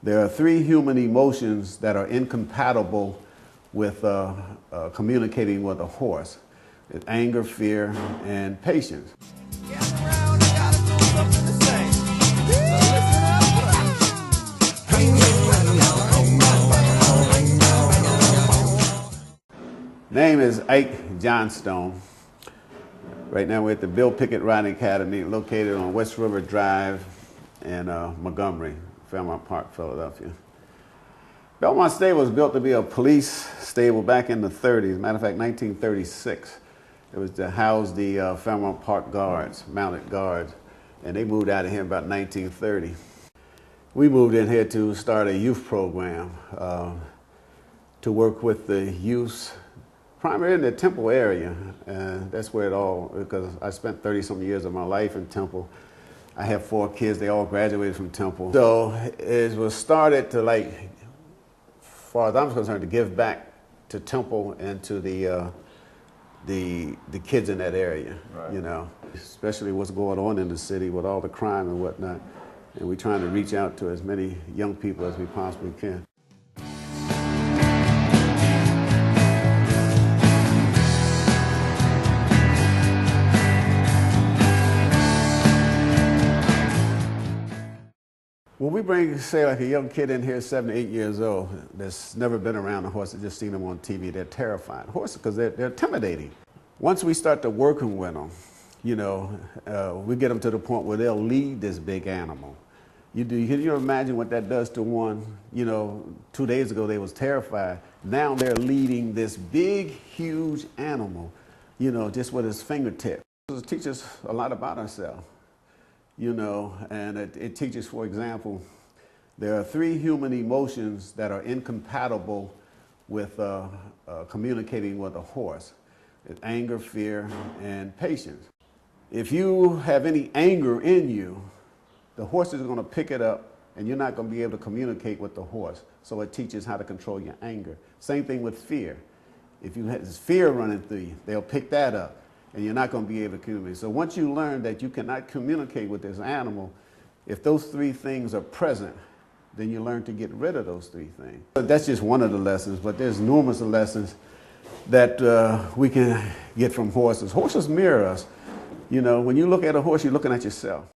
There are three human emotions that are incompatible with communicating with a horse. It's anger, fear, and patience. Name is Ike Johnstone. Right now we're at the Bill Pickett Riding Academy, located on West River Drive in Montgomery, Fairmount Park, Philadelphia. Belmont Stable was built to be a police stable back in the 30s. Matter of fact, 1936. It was to house the Fairmount Park guards, mounted guards, and they moved out of here about 1930. We moved in here to start a youth program to work with the youth, primarily in the Temple area. That's where it all, because I spent 30-some years of my life in Temple. I have 4 kids, they all graduated from Temple. So it was started to, like, as far as I'm concerned, to give back to Temple and to the kids in that area, right. You know, especially what's going on in the city with all the crime and whatnot. And we're trying to reach out to as many young people as we possibly can. When we bring, say, like a young kid in here, 7 to 8 years old, that's never been around a horse, that's just seen them on TV, they're terrified. Horses, because they're intimidating. Once we start to working with them, you know, we get them to the point where they'll lead this big animal. Can you imagine what that does to one? You know, 2 days ago they was terrified. Now they're leading this big, huge animal, you know, just with his fingertip. It teaches a lot about ourselves. You know, and it teaches, for example, there are 3 human emotions that are incompatible with communicating with a horse. It's anger, fear, and patience. If you have any anger in you, the horse is going to pick it up, and you're not going to be able to communicate with the horse. So it teaches how to control your anger. Same thing with fear. If you have this fear running through you, they'll pick that up, and you're not going to be able to communicate. So once you learn that you cannot communicate with this animal, if those 3 things are present, then you learn to get rid of those 3 things. But that's just one of the lessons, but there's numerous lessons that we can get from horses. Horses mirror us. You know, when you look at a horse, you're looking at yourself.